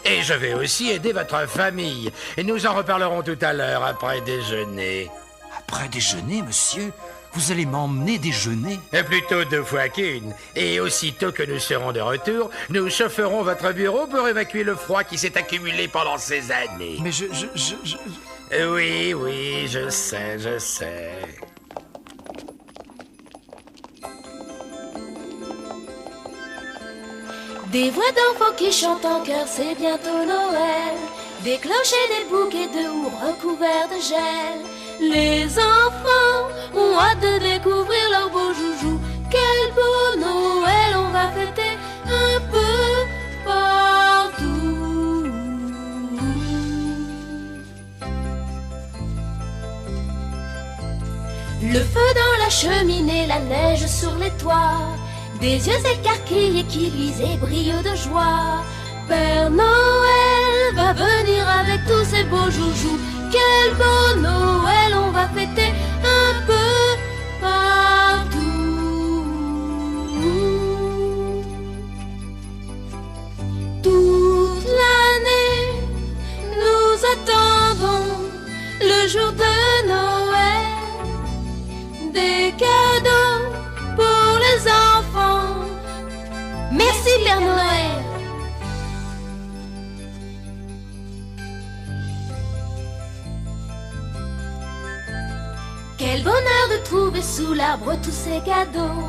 Et je vais aussi aider votre famille. Et nous en reparlerons tout à l'heure après déjeuner. Après déjeuner, monsieur? Vous allez m'emmener déjeuner? Et plutôt 2 fois qu'une. Et aussitôt que nous serons de retour, nous chaufferons votre bureau pour évacuer le froid qui s'est accumulé pendant ces années. Mais Oui, je sais. Des voix d'enfants qui chantent en chœur, c'est bientôt Noël. Des cloches et des bouquets de houx recouverts de gel. Les enfants ont hâte de découvrir leurs beaux joujoux. Quel beau Noël on va fêter un peu partout. Le feu dans la cheminée, la neige sur les toits. Des yeux écarquillés qui luisent et brillent de joie. Père Noël va venir avec tous ses beaux joujoux. Quel beau Noël on va fêter un peu partout. Toute l'année, nous attendons le jour de Noël. Des cadeaux pour les enfants. Merci Père Noël. Quel bonheur de trouver sous l'arbre tous ces cadeaux.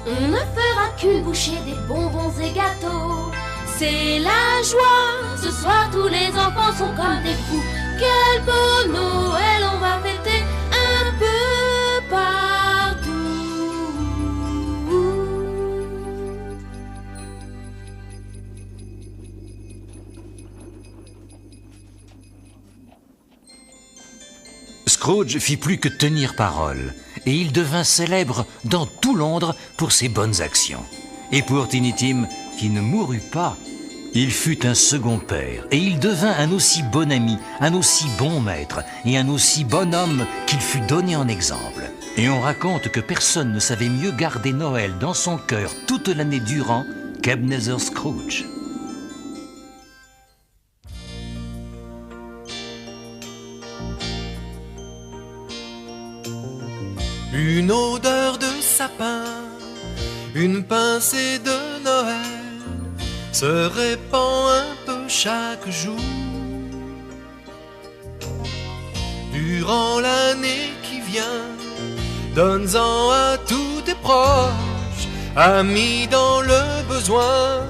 On ne fera qu'une bouchée des bonbons et gâteaux. C'est la joie, ce soir tous les enfants sont comme des fous. Quel beau Noël on va fêter un peu partout. Scrooge fit plus que tenir parole, et il devint célèbre dans tout Londres pour ses bonnes actions. Et pour Tiny Tim, qui ne mourut pas, il fut un second père, et il devint un aussi bon ami, un aussi bon maître, et un aussi bon homme qu'il fut donné en exemple. Et on raconte que personne ne savait mieux garder Noël dans son cœur toute l'année durant qu'Ebenezer Scrooge. Une odeur de sapin, une pincée de Noël se répand un peu chaque jour. Durant l'année qui vient, donne-en à tous tes proches, amis dans le besoin,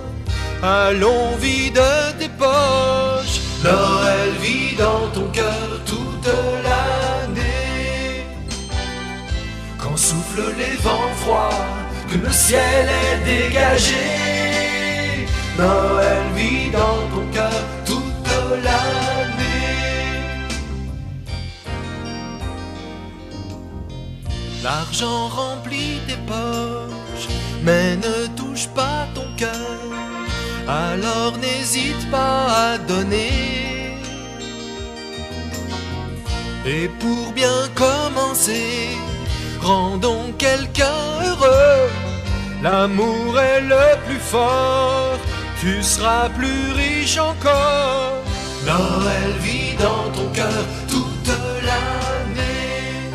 allons vide tes poches. Noël vit dans ton cœur toute l'année. Quand soufflent les vents froids, que le ciel est dégagé, Noël vit dans ton cœur toute l'année. L'argent remplit tes poches, mais ne touche pas ton cœur, alors n'hésite pas à donner. Et pour bien commencer, rendons quelqu'un heureux. L'amour est le plus fort, tu seras plus riche encore. Noël vit dans ton cœur toute l'année.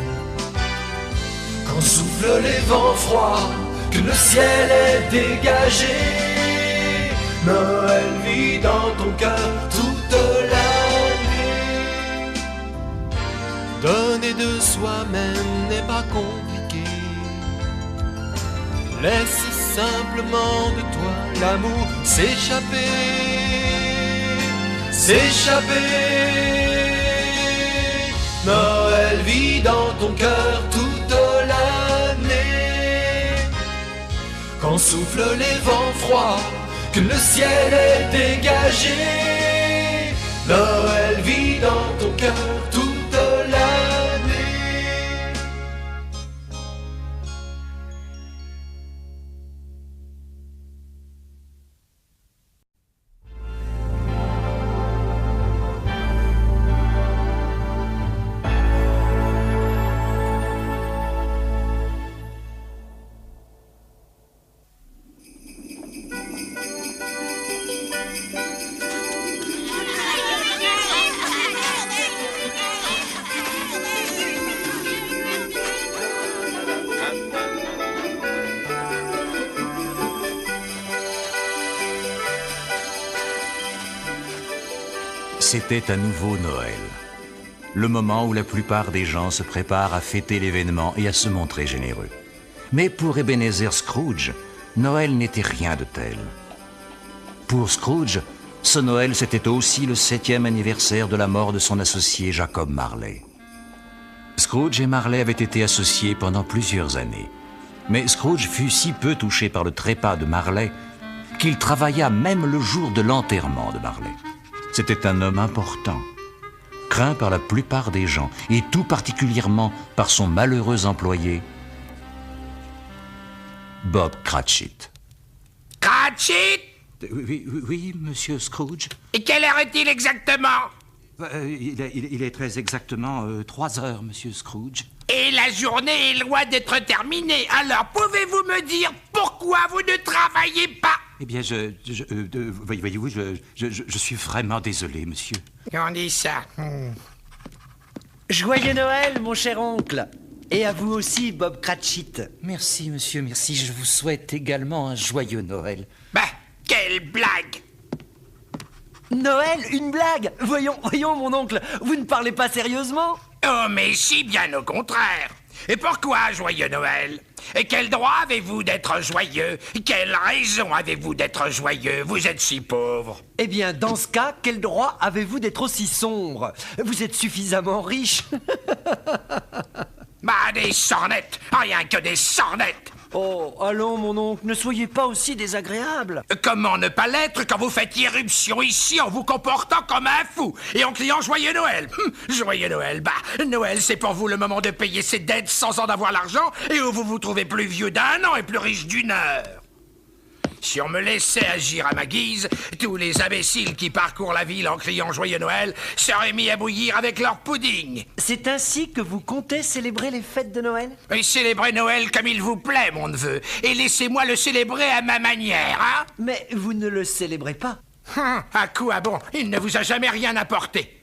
Quand soufflent les vents froids, que le ciel est dégagé, Noël vit dans ton cœur toute l'année. Donner de soi-même n'est pas compliqué. Laisse simplement de toi l'amour s'échapper, s'échapper. Noël vit dans ton cœur toute l'année. Quand soufflent les vents froids, que le ciel est dégagé, Noël vit dans ton cœur toute l'année. C'était à nouveau Noël, le moment où la plupart des gens se préparent à fêter l'événement et à se montrer généreux. Mais pour Ebenezer Scrooge, Noël n'était rien de tel. Pour Scrooge, ce Noël, c'était aussi le 7e anniversaire de la mort de son associé Jacob Marley. Scrooge et Marley avaient été associés pendant plusieurs années. Mais Scrooge fut si peu touché par le trépas de Marley qu'il travailla même le jour de l'enterrement de Marley. C'était un homme important, craint par la plupart des gens, et tout particulièrement par son malheureux employé, Bob Cratchit. Cratchit? Oui, monsieur Scrooge. Et quelle heure est-il exactement? Il est très exactement 3 heures, monsieur Scrooge. Et la journée est loin d'être terminée. Alors, pouvez-vous me dire pourquoi vous ne travaillez pas? Eh bien, voyez-vous, je suis vraiment désolé, monsieur. On dit ça. Joyeux Noël, mon cher oncle. Et à vous aussi, Bob Cratchit. Merci, monsieur, merci. Je vous souhaite également un joyeux Noël. Bah, quelle blague! Noël, une blague? Voyons, mon oncle, vous ne parlez pas sérieusement? Oh, mais si, bien au contraire. Et pourquoi joyeux Noël? Et quel droit avez-vous d'être joyeux? Quelle raison avez-vous d'être joyeux? Vous êtes si pauvre. Eh bien, dans ce cas, quel droit avez-vous d'être aussi sombre? Vous êtes suffisamment riche. Bah, des sornettes, rien que des sornettes. Oh, allons, mon oncle, ne soyez pas aussi désagréable. Comment ne pas l'être quand vous faites irruption ici en vous comportant comme un fou et en criant Joyeux Noël? Joyeux Noël, bah, Noël c'est pour vous le moment de payer ses dettes sans en avoir l'argent et où vous vous trouvez plus vieux d'1 an et plus riche d'1 heure. Si on me laissait agir à ma guise, tous les imbéciles qui parcourent la ville en criant Joyeux Noël seraient mis à bouillir avec leur pudding. C'est ainsi que vous comptez célébrer les fêtes de Noël? Et célébrez Noël comme il vous plaît, mon neveu, et laissez-moi le célébrer à ma manière, hein? Mais vous ne le célébrez pas. À quoi bon? Il ne vous a jamais rien apporté.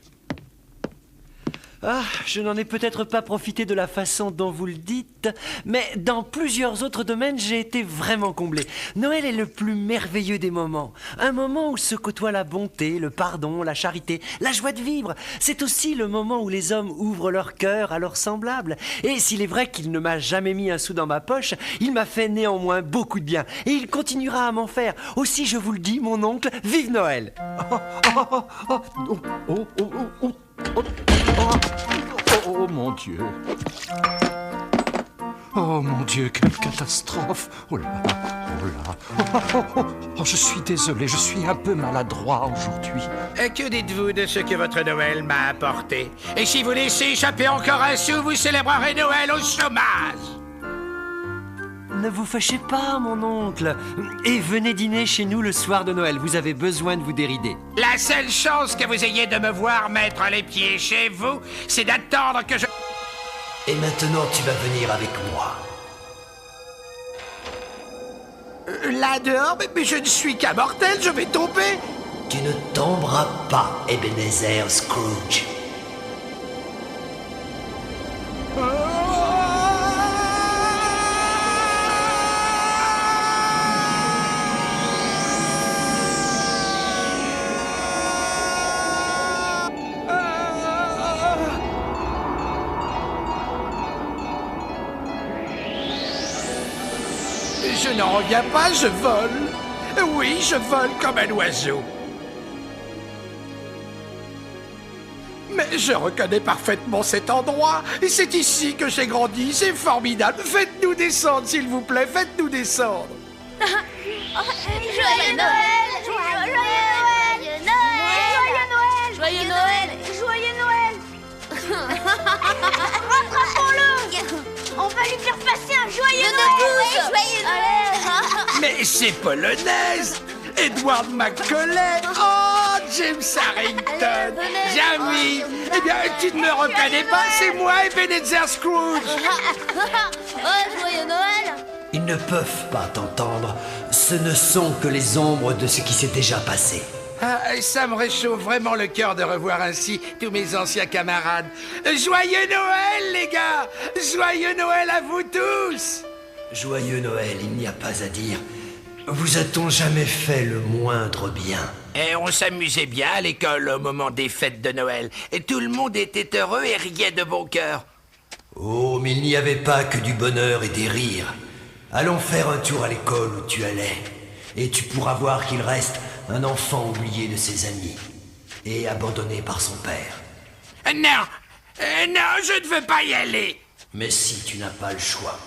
Ah, je n'en ai peut-être pas profité de la façon dont vous le dites, mais dans plusieurs autres domaines, j'ai été vraiment comblé. Noël est le plus merveilleux des moments. Un moment où se côtoient la bonté, le pardon, la charité, la joie de vivre. C'est aussi le moment où les hommes ouvrent leur cœur à leurs semblables. Et s'il est vrai qu'il ne m'a jamais mis un sou dans ma poche, il m'a fait néanmoins beaucoup de bien. Et il continuera à m'en faire. Aussi, je vous le dis, mon oncle, vive Noël! Oh mon Dieu. Oh mon Dieu, quelle catastrophe. Oh là, oh là. Oh, je suis désolé, je suis un peu maladroit aujourd'hui. Que dites-vous de ce que votre Noël m'a apporté? Et si vous laissez échapper encore un sou, vous célébrerez Noël au chômage. Ne vous fâchez pas, mon oncle. Et venez dîner chez nous le soir de Noël. Vous avez besoin de vous dérider. La seule chance que vous ayez de me voir mettre les pieds chez vous, c'est d'attendre que je... Et maintenant, tu vas venir avec moi. Là dehors, mais je ne suis qu'un mortel, je vais tomber. Tu ne tomberas pas, Ebenezer Scrooge. Je n'en reviens pas, je vole. Oui, je vole comme un oiseau. Mais je reconnais parfaitement cet endroit. Et c'est ici que j'ai grandi. C'est formidable. Faites-nous descendre, s'il vous plaît. Faites-nous descendre. Joyeux Noël! Joyeux Noël! Joyeux Noël! Joyeux Noël! Rattrapons-le! On va lui faire passer un joyeux Noël! Joyeux Noël! Mais c'est polonaise. Edward Macaulay. Oh, James Harrington. Jamie. Eh bien, tu ne me reconnais pas, c'est moi, Ebenezer Scrooge. Oh, joyeux Noël! Ils ne peuvent pas t'entendre. Ce ne sont que les ombres de ce qui s'est déjà passé. Ah, ça me réchauffe vraiment le cœur de revoir ainsi tous mes anciens camarades. Joyeux Noël, les gars! Joyeux Noël à vous tous! Joyeux Noël, il n'y a pas à dire. Vous a-t-on jamais fait le moindre bien? Et on s'amusait bien à l'école au moment des fêtes de Noël. Et tout le monde était heureux et riait de bon cœur. Oh, mais il n'y avait pas que du bonheur et des rires. Allons faire un tour à l'école où tu allais. Et tu pourras voir qu'il reste un enfant oublié de ses amis et abandonné par son père. Non, non, je ne veux pas y aller. Mais si, tu n'as pas le choix.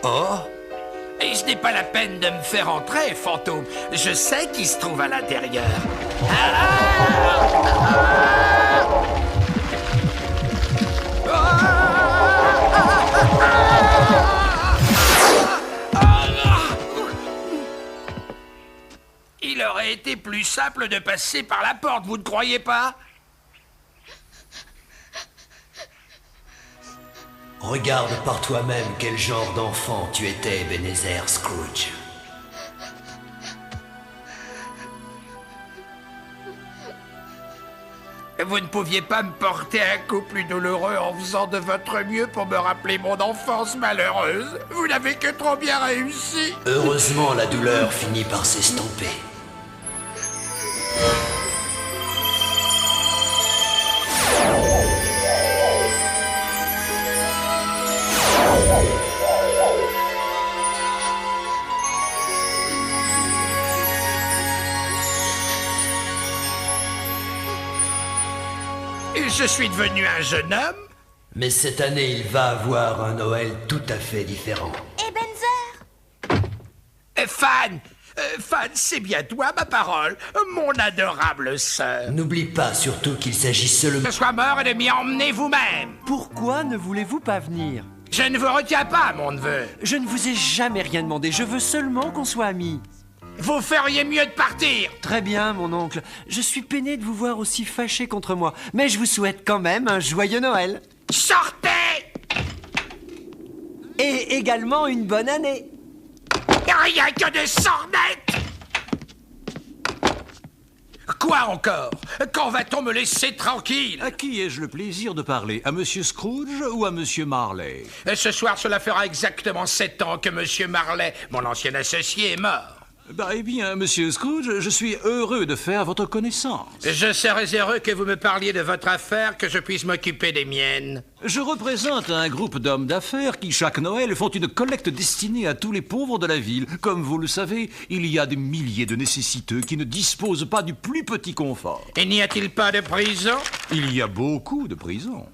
Oh! Et ce n'est pas la peine de me faire entrer, fantôme. Je sais qui se trouve à l'intérieur. Il aurait été plus simple de passer par la porte, vous ne croyez pas? Regarde par toi-même quel genre d'enfant tu étais, Ebenezer Scrooge. Vous ne pouviez pas me porter un coup plus douloureux en faisant de votre mieux pour me rappeler mon enfance malheureuse. Vous n'avez que trop bien réussi. Heureusement, la douleur finit par s'estomper. Je suis devenu un jeune homme. Mais cette année, il va avoir un Noël tout à fait différent. Ebenezer! Fan, c'est bien toi, ma parole, mon adorable sœur. N'oublie pas surtout qu'il s'agit seulement... Que je sois mort et de m'y emmener vous-même. Pourquoi ne voulez-vous pas venir? Je ne vous retiens pas, mon neveu. Je ne vous ai jamais rien demandé, je veux seulement qu'on soit amis. Vous feriez mieux de partir. Très bien, mon oncle. Je suis peiné de vous voir aussi fâché contre moi, mais je vous souhaite quand même un joyeux Noël. Sortez! Et également une bonne année. Rien que des sornettes! Quoi encore? Quand va-t-on me laisser tranquille? À qui ai-je le plaisir de parler? À Monsieur Scrooge ou à Monsieur Marley? Ce soir, cela fera exactement 7 ans que Monsieur Marley, mon ancien associé, est mort. Eh bien, Monsieur Scrooge, je suis heureux de faire votre connaissance. Je serais heureux que vous me parliez de votre affaire, que je puisse m'occuper des miennes. Je représente un groupe d'hommes d'affaires qui, chaque Noël, font une collecte destinée à tous les pauvres de la ville. Comme vous le savez, il y a des milliers de nécessiteux qui ne disposent pas du plus petit confort. Et n'y a-t-il pas de prison? Il y a beaucoup de prisons.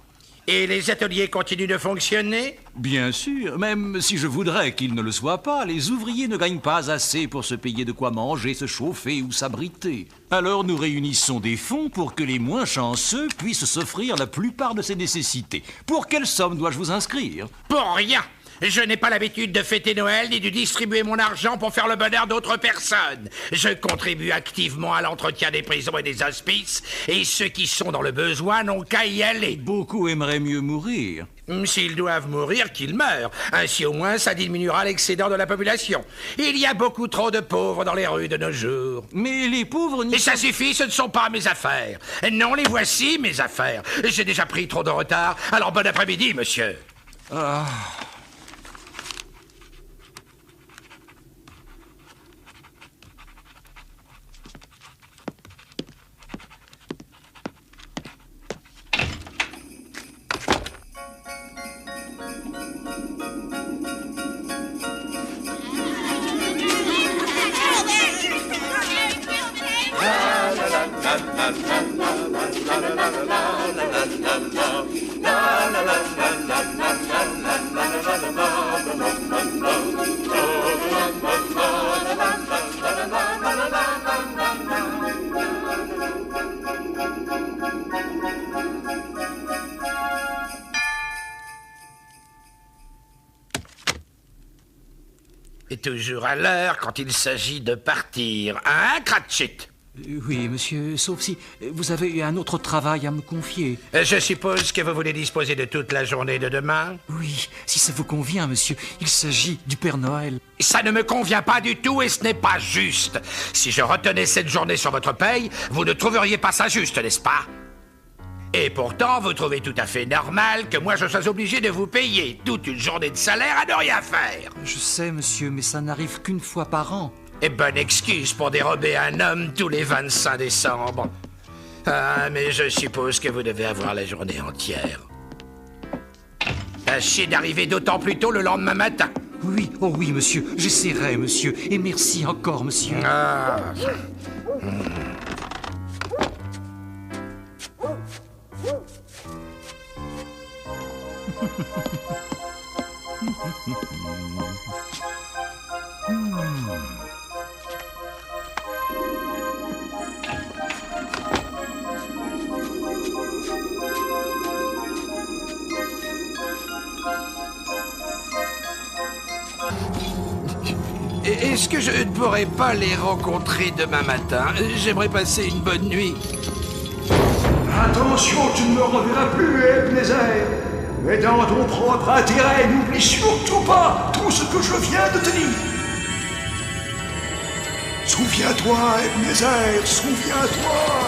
Et les ateliers continuent de fonctionner? Bien sûr, même si je voudrais qu'ils ne le soient pas, les ouvriers ne gagnent pas assez pour se payer de quoi manger, se chauffer ou s'abriter. Alors nous réunissons des fonds pour que les moins chanceux puissent s'offrir la plupart de ces nécessités. Pour quelle somme dois-je vous inscrire? Pour rien! Je n'ai pas l'habitude de fêter Noël ni de distribuer mon argent pour faire le bonheur d'autres personnes. Je contribue activement à l'entretien des prisons et des hospices, et ceux qui sont dans le besoin n'ont qu'à y aller. Beaucoup aimeraient mieux mourir. S'ils doivent mourir, qu'ils meurent. Ainsi au moins ça diminuera l'excédent de la population. Il y a beaucoup trop de pauvres dans les rues de nos jours. Mais les pauvres... Et ça suffit, ce ne sont pas mes affaires. Non, les voici, mes affaires. J'ai déjà pris trop de retard, alors bon après-midi, monsieur. Ah... Et toujours à l'heure quand il s'agit de partir, hein, Cratchit? Oui, monsieur, sauf si vous avez un autre travail à me confier. Je suppose que vous voulez disposer de toute la journée de demain? Oui, si ça vous convient, monsieur. Il s'agit du Père Noël. Ça ne me convient pas du tout et ce n'est pas juste. Si je retenais cette journée sur votre paye, vous ne trouveriez pas ça juste, n'est-ce pas? Et pourtant, vous trouvez tout à fait normal que moi je sois obligé de vous payer toute une journée de salaire à ne rien faire. Je sais, monsieur, mais ça n'arrive qu'une fois par an. Et bonne excuse pour dérober un homme tous les 25 décembre. Ah, mais je suppose que vous devez avoir la journée entière. Tâchez d'arriver d'autant plus tôt le lendemain matin. Oui, oh oui, monsieur, j'essaierai, monsieur. Et merci encore, monsieur. Ah. Est-ce que je ne pourrais pas les rencontrer demain matin? J'aimerais passer une bonne nuit. Attention, tu ne me reverras plus, Ebenezer. Mais dans ton propre intérêt, n'oublie surtout pas tout ce que je viens de te dire. Souviens-toi, Ebenezer, souviens-toi.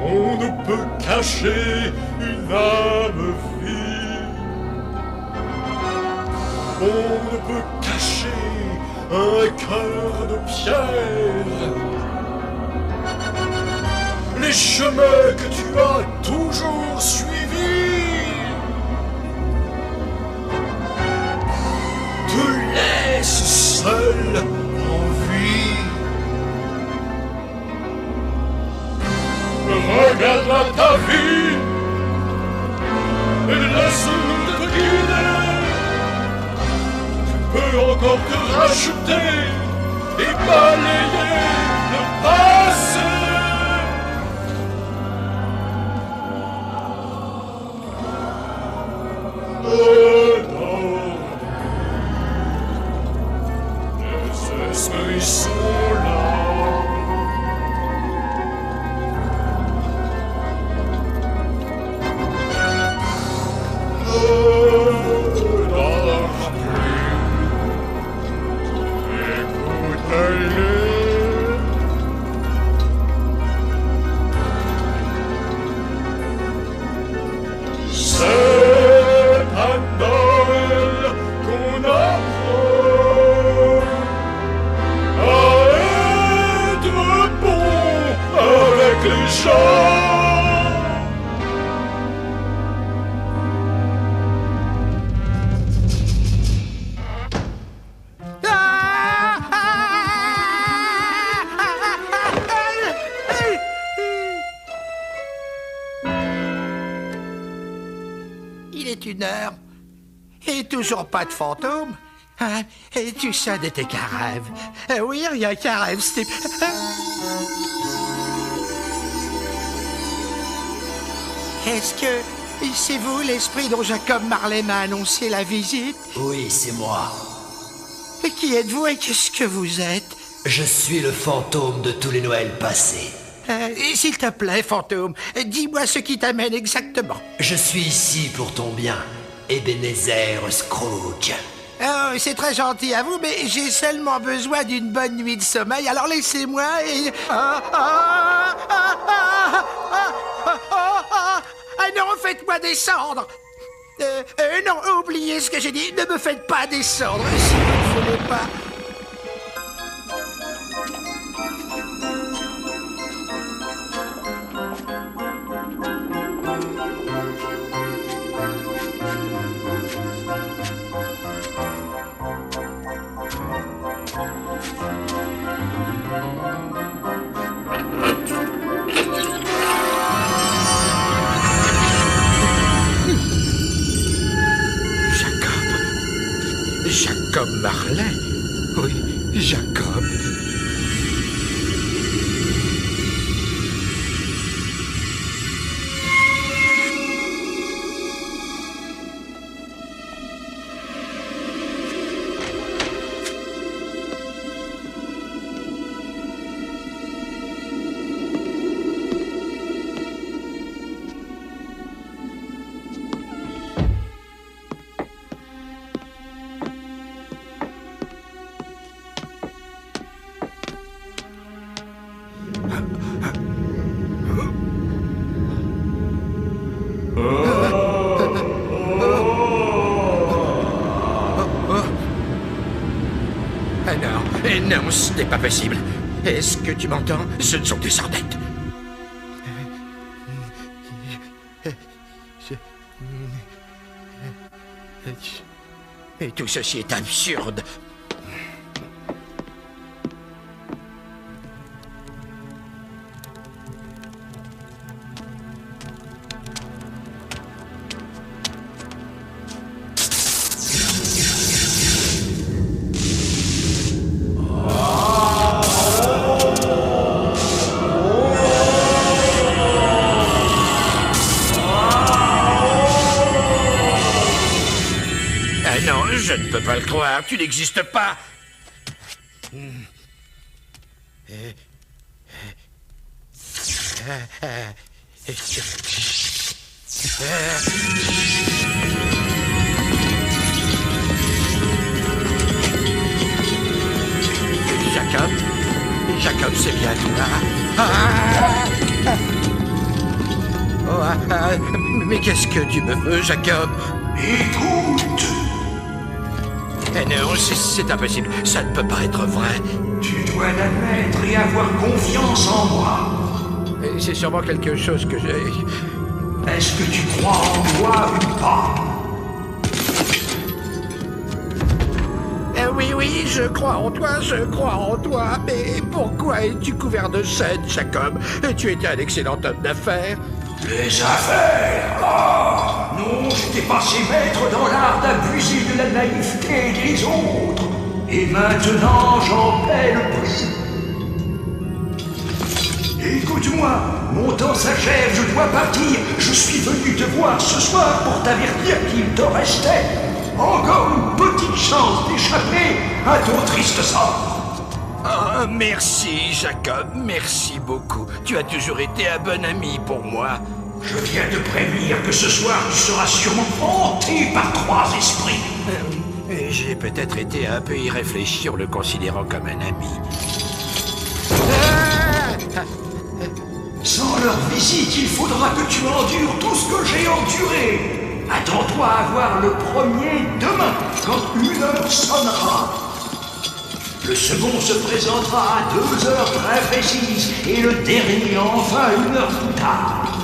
On ne peut cacher une âme vive. On ne peut cacher un cœur de pierre. Les chemins que tu as toujours suivis te laissent seul en vie. Regarde ta vie et laisse-nous te guider. Tu peux encore te racheter et balayer le passé. Les esprits sont là. Ne dors plus. Écoute-les. C'est à Noël qu'on apprend à être bon avec les gens. Il est 1h. Et toujours pas de fantôme. Hein? Et tu sais, n'était qu'un rêve. Oui, rien qu'un rêve, c'était... Est-ce que c'est vous, l'esprit dont Jacob Marley m'a annoncé la visite? Oui, c'est moi. Et qui êtes-vous et qu'est-ce que vous êtes? Je suis le fantôme de tous les Noëls passés. S'il te plaît, fantôme, dis-moi ce qui t'amène exactement. Je suis ici pour ton bien, Ebenezer Scrooge. Oh, c'est très gentil à vous, mais j'ai seulement besoin d'une bonne nuit de sommeil, alors laissez-moi et... Ah non, faites-moi descendre. Non, oubliez ce que j'ai dit, ne me faites pas descendre, si vous ne voulez pas... Jacob Marley? Oui, Jacob. Non, ce n'est pas possible. Est-ce que tu m'entends? Ce ne sont des sornettes. Et tout ceci est absurde. Non, je ne peux pas le croire. Tu n'existes pas. Jacob, c'est bien toi. Mais qu'est-ce que tu me veux, Jacob? Écoute! Eh non, c'est impossible. Ça ne peut pas être vrai. Tu dois l'admettre et avoir confiance en moi. C'est sûrement quelque chose que j'ai... Est-ce que tu crois en moi ou pas? Oui, je crois en toi, mais pourquoi es-tu couvert de chaînes, Jacob? Tu étais un excellent homme d'affaires. Les affaires? Ah, non, j'étais passé maître dans l'art d'abuser de la naïveté des autres. Et maintenant, j'en paie le prix. Écoute-moi, mon temps s'achève, je dois partir. Je suis venu te voir ce soir pour t'avertir qu'il te restait encore une petite chance d'échapper à ton triste sort. Oh, merci, Jacob, merci beaucoup. Tu as toujours été un bon ami pour moi. Je viens te prévenir que ce soir, tu seras sûrement hanté par 3 esprits. J'ai peut-être été un peu irréfléchi en le considérant comme un ami. Sans leur visite, il faudra que tu endures tout ce que j'ai enduré. Attends-toi à voir le premier demain, quand 1 heure sonnera. Le second se présentera à 2 heures très précises, et le dernier enfin 1 heure plus tard.